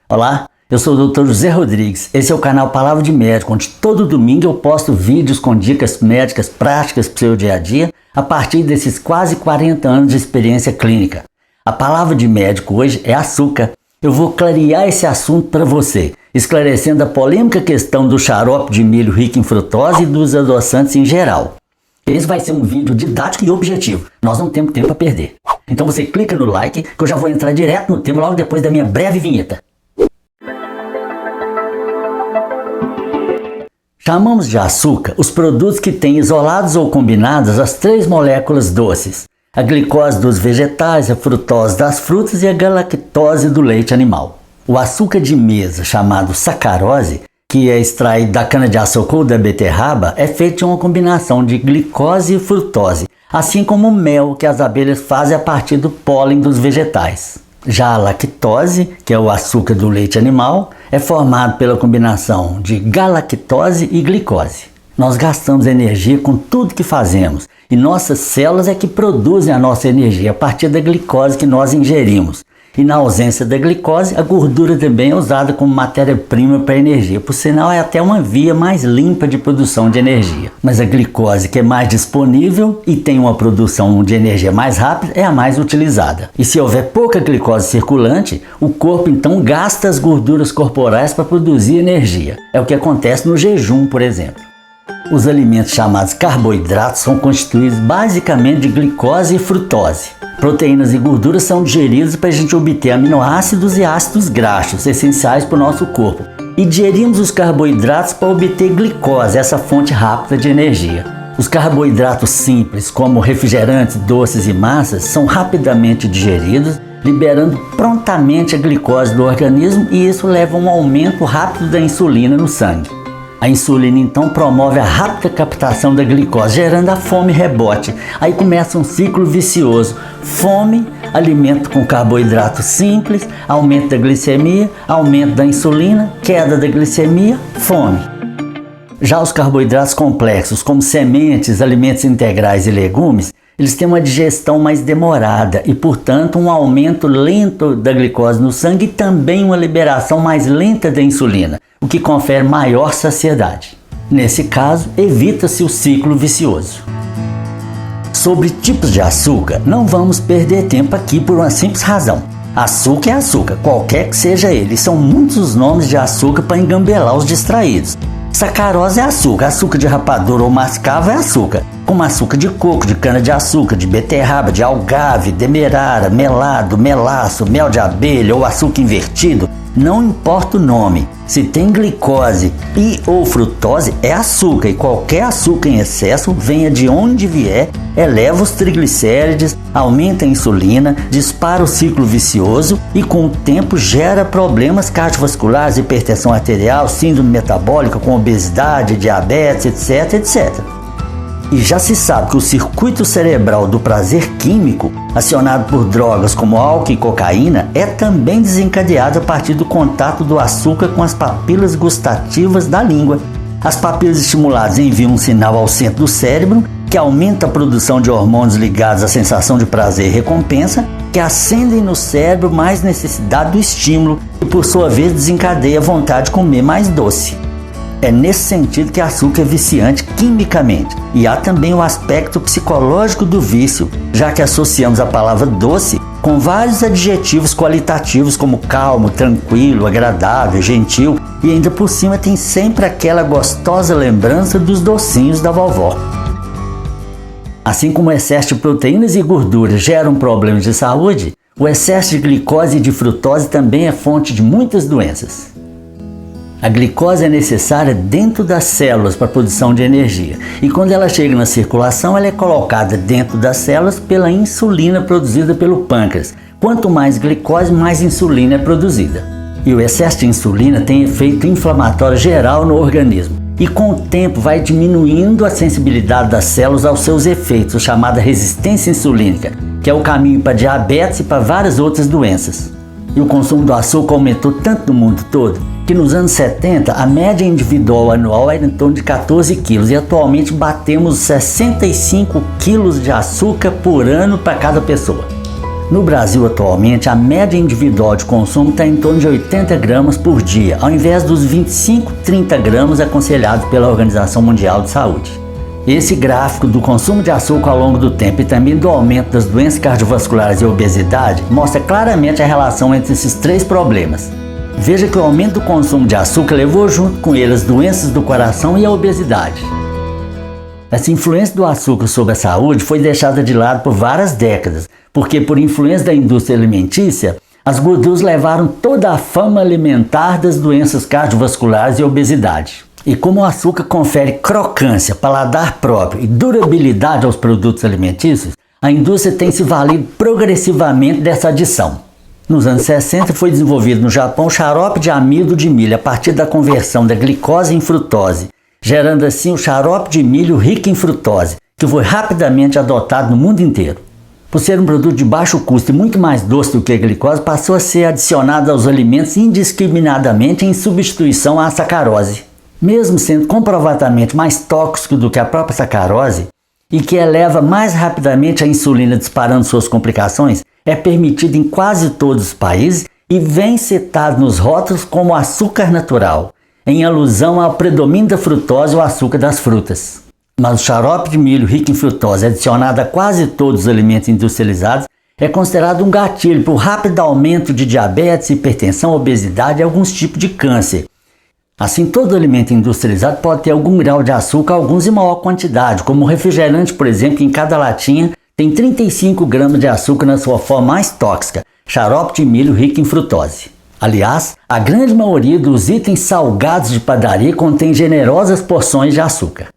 Olá, eu sou o Dr. José Rodrigues. Esse é o canal Palavra de Médico, onde todo domingo eu posto vídeos com dicas médicas práticas para o seu dia a dia, a partir desses quase 40 anos de experiência clínica. A palavra de médico hoje é açúcar. Eu vou clarear esse assunto para você, esclarecendo a polêmica questão do xarope de milho rico em frutose e dos adoçantes em geral. Esse vai ser um vídeo didático e objetivo. Nós não temos tempo a perder. Então você clica no like, que eu já vou entrar direto no tema logo depois da minha breve vinheta. Chamamos de açúcar os produtos que têm isolados ou combinadas as três moléculas doces: a glicose dos vegetais, a frutose das frutas e a galactose do leite animal. O açúcar de mesa, chamado sacarose, que é extraído da cana-de-açúcar ou da beterraba, é feito de uma combinação de glicose e frutose, assim como o mel que as abelhas fazem a partir do pólen dos vegetais. Já a lactose, que é o açúcar do leite animal, é formado pela combinação de galactose e glicose. Nós gastamos energia com tudo que fazemos e nossas células é que produzem a nossa energia a partir da glicose que nós ingerimos. E na ausência da glicose, a gordura também é usada como matéria-prima para energia. Por sinal, é até uma via mais limpa de produção de energia. Mas a glicose, que é mais disponível e tem uma produção de energia mais rápida, é a mais utilizada. E se houver pouca glicose circulante, o corpo então gasta as gorduras corporais para produzir energia. É o que acontece no jejum, por exemplo. Os alimentos chamados carboidratos são constituídos basicamente de glicose e frutose. Proteínas e gorduras são digeridas para a gente obter aminoácidos e ácidos graxos, essenciais para o nosso corpo. E digerimos os carboidratos para obter glicose, essa fonte rápida de energia. Os carboidratos simples, como refrigerantes, doces e massas, são rapidamente digeridos, liberando prontamente a glicose do organismo, e isso leva a um aumento rápido da insulina no sangue. A insulina então promove a rápida captação da glicose, gerando a fome rebote. Aí começa um ciclo vicioso: fome, alimento com carboidrato simples, aumento da glicemia, aumento da insulina, queda da glicemia, fome. Já os carboidratos complexos, como sementes, alimentos integrais e legumes, eles têm uma digestão mais demorada e, portanto, um aumento lento da glicose no sangue e também uma liberação mais lenta da insulina, o que confere maior saciedade. Nesse caso, evita-se o ciclo vicioso. Sobre tipos de açúcar, não vamos perder tempo aqui por uma simples razão. Açúcar é açúcar, qualquer que seja ele. São muitos os nomes de açúcar para engambelar os distraídos. Sacarose é açúcar, açúcar de rapadura ou mascavo é açúcar, como açúcar de coco, de cana-de-açúcar, de beterraba, de algave, demerara, melado, melaço, mel de abelha ou açúcar invertido. Não importa o nome, se tem glicose e ou frutose é açúcar, e qualquer açúcar em excesso, venha de onde vier, eleva os triglicérides, aumenta a insulina, dispara o ciclo vicioso e com o tempo gera problemas cardiovasculares, hipertensão arterial, síndrome metabólica com obesidade, diabetes, etc. E já se sabe que o circuito cerebral do prazer químico, acionado por drogas como álcool e cocaína, é também desencadeado a partir do contato do açúcar com as papilas gustativas da língua. As papilas estimuladas enviam um sinal ao centro do cérebro, que aumenta a produção de hormônios ligados à sensação de prazer e recompensa, que acendem no cérebro mais necessidade do estímulo e, por sua vez, desencadeia a vontade de comer mais doce. É nesse sentido que açúcar é viciante quimicamente. E há também o aspecto psicológico do vício, já que associamos a palavra doce com vários adjetivos qualitativos como calmo, tranquilo, agradável, gentil, e ainda por cima tem sempre aquela gostosa lembrança dos docinhos da vovó. Assim como o excesso de proteínas e gorduras geram problemas de saúde, o excesso de glicose e de frutose também é fonte de muitas doenças. A glicose é necessária dentro das células para a produção de energia, e quando ela chega na circulação, ela é colocada dentro das células pela insulina produzida pelo pâncreas. Quanto mais glicose, mais insulina é produzida. E o excesso de insulina tem efeito inflamatório geral no organismo, e com o tempo vai diminuindo a sensibilidade das células aos seus efeitos, chamada resistência insulínica, que é o caminho para diabetes e para várias outras doenças. E o consumo do açúcar aumentou tanto no mundo todo que nos anos 70 a média individual anual era em torno de 14 quilos e atualmente batemos 65 quilos de açúcar por ano para cada pessoa. No Brasil, atualmente, a média individual de consumo está em torno de 80 gramas por dia, ao invés dos 25-30 gramas aconselhados pela Organização Mundial de Saúde. Esse gráfico do consumo de açúcar ao longo do tempo e também do aumento das doenças cardiovasculares e obesidade mostra claramente a relação entre esses três problemas. Veja que o aumento do consumo de açúcar levou junto com ele as doenças do coração e a obesidade. Essa influência do açúcar sobre a saúde foi deixada de lado por várias décadas, porque por influência da indústria alimentícia, as gorduras levaram toda a fama alimentar das doenças cardiovasculares e obesidade. E como o açúcar confere crocância, paladar próprio e durabilidade aos produtos alimentícios, a indústria tem se valido progressivamente dessa adição. Nos anos 60 foi desenvolvido no Japão xarope de amido de milho a partir da conversão da glicose em frutose, gerando assim o xarope de milho rico em frutose, que foi rapidamente adotado no mundo inteiro. Por ser um produto de baixo custo e muito mais doce do que a glicose, passou a ser adicionado aos alimentos indiscriminadamente em substituição à sacarose. Mesmo sendo comprovadamente mais tóxico do que a própria sacarose e que eleva mais rapidamente a insulina disparando suas complicações, é permitido em quase todos os países e vem citado nos rótulos como açúcar natural, em alusão ao predomínio da frutose ou açúcar das frutas. Mas o xarope de milho rico em frutose, adicionado a quase todos os alimentos industrializados, é considerado um gatilho para o rápido aumento de diabetes, hipertensão, obesidade e alguns tipos de câncer. Assim, todo alimento industrializado pode ter algum grau de açúcar, alguns em maior quantidade, como o refrigerante, por exemplo, que em cada latinha tem 35 gramas de açúcar na sua forma mais tóxica, xarope de milho rico em frutose. Aliás, a grande maioria dos itens salgados de padaria contém generosas porções de açúcar.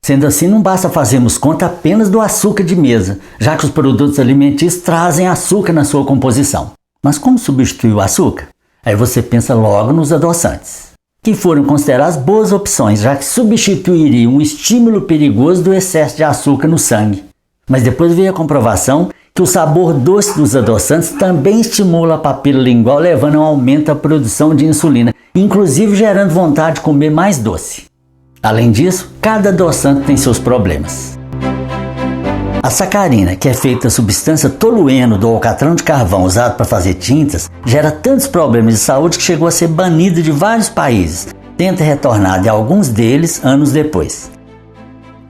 Sendo assim, não basta fazermos conta apenas do açúcar de mesa, já que os produtos alimentícios trazem açúcar na sua composição. Mas como substituir o açúcar? Aí você pensa logo nos adoçantes, que foram consideradas boas opções, já que substituiriam um estímulo perigoso do excesso de açúcar no sangue. Mas depois veio a comprovação que o sabor doce dos adoçantes também estimula a papila lingual, levando a um aumento da produção de insulina, inclusive gerando vontade de comer mais doce. Além disso, cada adoçante tem seus problemas. A sacarina, que é feita da substância tolueno do alcatrão de carvão usado para fazer tintas, gera tantos problemas de saúde que chegou a ser banida de vários países, tendo retornado em alguns deles anos depois.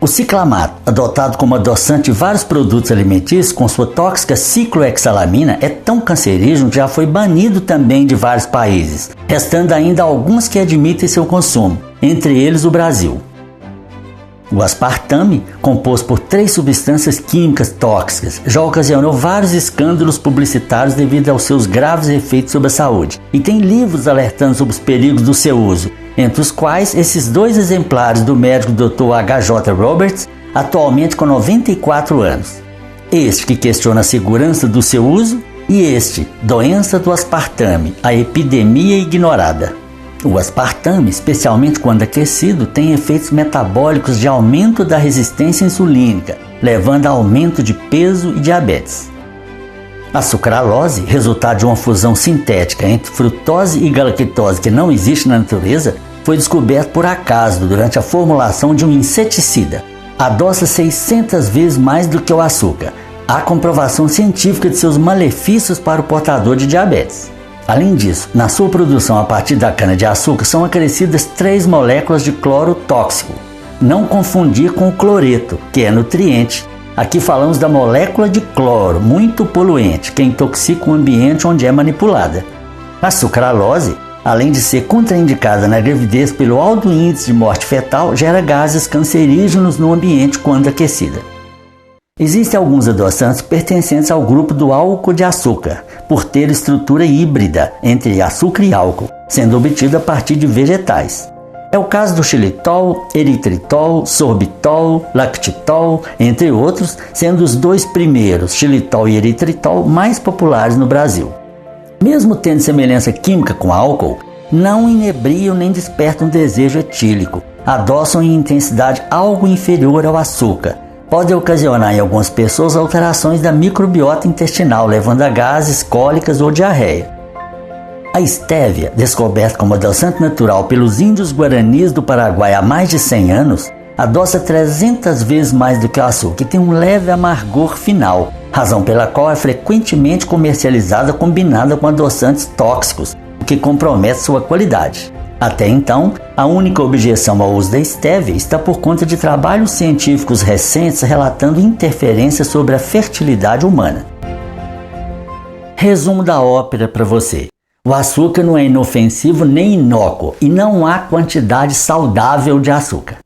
O ciclamato, adotado como adoçante de vários produtos alimentícios com sua tóxica ciclohexalamina, é tão cancerígeno que já foi banido também de vários países, restando ainda alguns que admitem seu consumo, entre eles o Brasil. O aspartame, composto por 3 substâncias químicas tóxicas, já ocasionou vários escândalos publicitários devido aos seus graves efeitos sobre a saúde, e tem livros alertando sobre os perigos do seu uso, entre os quais esses 2 exemplares do médico Dr. H.J. Roberts, atualmente com 94 anos. Este que questiona a segurança do seu uso e este, Doença do Aspartame, a epidemia ignorada. O aspartame, especialmente quando aquecido, tem efeitos metabólicos de aumento da resistência insulínica, levando a aumento de peso e diabetes. A sucralose, resultado de uma fusão sintética entre frutose e galactose que não existe na natureza, foi descoberto por acaso durante a formulação de um inseticida. Adoça 600 vezes mais do que o açúcar. Há comprovação científica de seus malefícios para o portador de diabetes. Além disso, na sua produção a partir da cana-de-açúcar são acrescidas 3 moléculas de cloro tóxico. Não confundir com o cloreto, que é nutriente. Aqui falamos da molécula de cloro, muito poluente, que intoxica o ambiente onde é manipulada. A sucralose, além de ser contraindicada na gravidez pelo alto índice de morte fetal, gera gases cancerígenos no ambiente quando aquecida. Existem alguns adoçantes pertencentes ao grupo do álcool de açúcar, por ter estrutura híbrida entre açúcar e álcool, sendo obtido a partir de vegetais. É o caso do xilitol, eritritol, sorbitol, lactitol, entre outros, sendo os 2 primeiros, xilitol e eritritol, mais populares no Brasil. Mesmo tendo semelhança química com álcool, não inebriam nem despertam desejo etílico, adoçam em intensidade algo inferior ao açúcar. Pode ocasionar em algumas pessoas alterações da microbiota intestinal, levando a gases, cólicas ou diarreia. A estévia, descoberta como adoçante natural pelos índios guaranis do Paraguai há mais de 100 anos, adoça 300 vezes mais do que o açúcar e tem um leve amargor final, razão pela qual é frequentemente comercializada combinada com adoçantes tóxicos, o que compromete sua qualidade. Até então, a única objeção ao uso da estévia está por conta de trabalhos científicos recentes relatando interferências sobre a fertilidade humana. Resumo da ópera para você. O açúcar não é inofensivo nem inócuo e não há quantidade saudável de açúcar.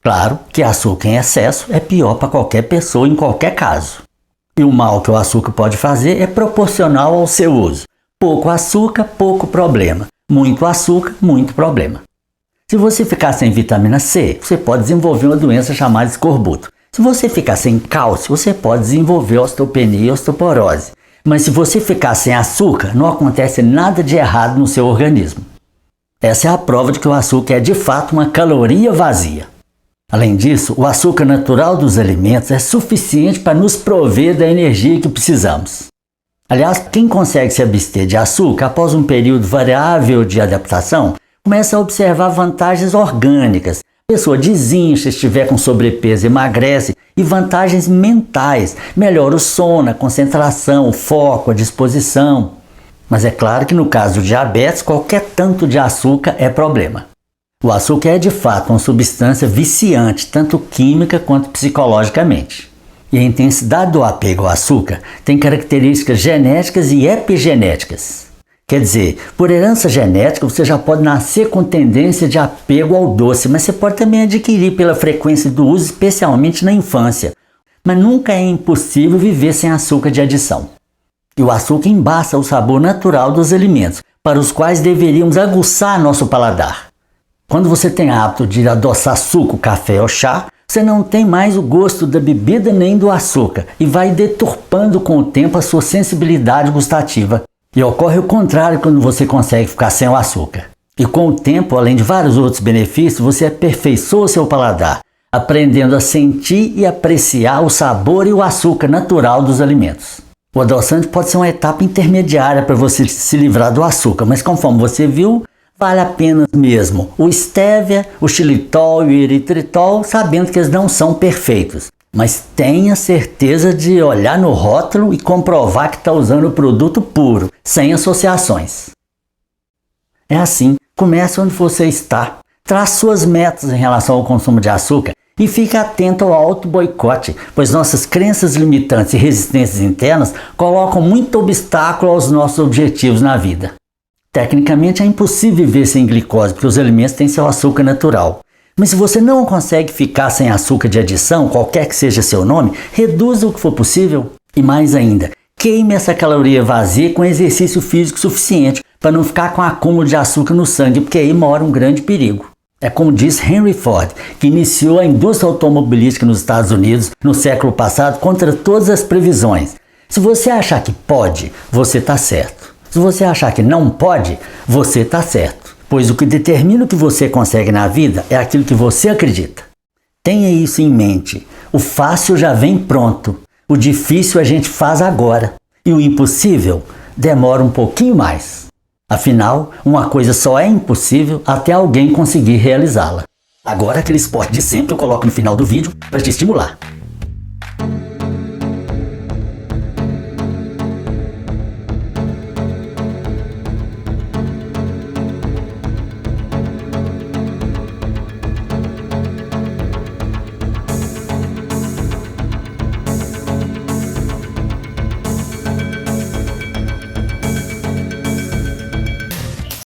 Claro que açúcar em excesso é pior para qualquer pessoa em qualquer caso. E o mal que o açúcar pode fazer é proporcional ao seu uso. Pouco açúcar, pouco problema. Muito açúcar, muito problema. Se você ficar sem vitamina C, você pode desenvolver uma doença chamada escorbuto. Se você ficar sem cálcio, você pode desenvolver osteopenia e osteoporose. Mas se você ficar sem açúcar, não acontece nada de errado no seu organismo. Essa é a prova de que o açúcar é de fato uma caloria vazia. Além disso, o açúcar natural dos alimentos é suficiente para nos prover da energia que precisamos. Aliás, quem consegue se abster de açúcar após um período variável de adaptação, começa a observar vantagens orgânicas. A pessoa desincha, estiver com sobrepeso, emagrece, e vantagens mentais, melhora o sono, a concentração, o foco, a disposição. Mas é claro que no caso do diabetes, qualquer tanto de açúcar é problema. O açúcar é de fato uma substância viciante, tanto química quanto psicologicamente. E a intensidade do apego ao açúcar tem características genéticas e epigenéticas. Quer dizer, por herança genética você já pode nascer com tendência de apego ao doce, mas você pode também adquirir pela frequência do uso, especialmente na infância. Mas nunca é impossível viver sem açúcar de adição. E o açúcar embaça o sabor natural dos alimentos, para os quais deveríamos aguçar nosso paladar. Quando você tem hábito de adoçar suco, café ou chá, você não tem mais o gosto da bebida nem do açúcar e vai deturpando com o tempo a sua sensibilidade gustativa. E ocorre o contrário quando você consegue ficar sem o açúcar. E com o tempo, além de vários outros benefícios, você aperfeiçoa seu paladar, aprendendo a sentir e apreciar o sabor e o açúcar natural dos alimentos. O adoçante pode ser uma etapa intermediária para você se livrar do açúcar, mas conforme você viu, vale a pena mesmo o estévia, o xilitol e o eritritol, sabendo que eles não são perfeitos. Mas tenha certeza de olhar no rótulo e comprovar que está usando o produto puro, sem associações. É assim, comece onde você está, trace suas metas em relação ao consumo de açúcar e fique atento ao auto-boicote, pois nossas crenças limitantes e resistências internas colocam muito obstáculo aos nossos objetivos na vida. Tecnicamente é impossível viver sem glicose, porque os alimentos têm seu açúcar natural. Mas se você não consegue ficar sem açúcar de adição, qualquer que seja seu nome, reduza o que for possível. E mais ainda, queime essa caloria vazia com exercício físico suficiente para não ficar com acúmulo de açúcar no sangue, porque aí mora um grande perigo. É como diz Henry Ford, que iniciou a indústria automobilística nos Estados Unidos no século passado contra todas as previsões. Se você achar que pode, você está certo. Se você achar que não pode, você está certo. Pois o que determina o que você consegue na vida é aquilo que você acredita. Tenha isso em mente. O fácil já vem pronto. O difícil a gente faz agora. E o impossível demora um pouquinho mais. Afinal, uma coisa só é impossível até alguém conseguir realizá-la. Agora aquele esporte de sempre eu coloco no final do vídeo para te estimular.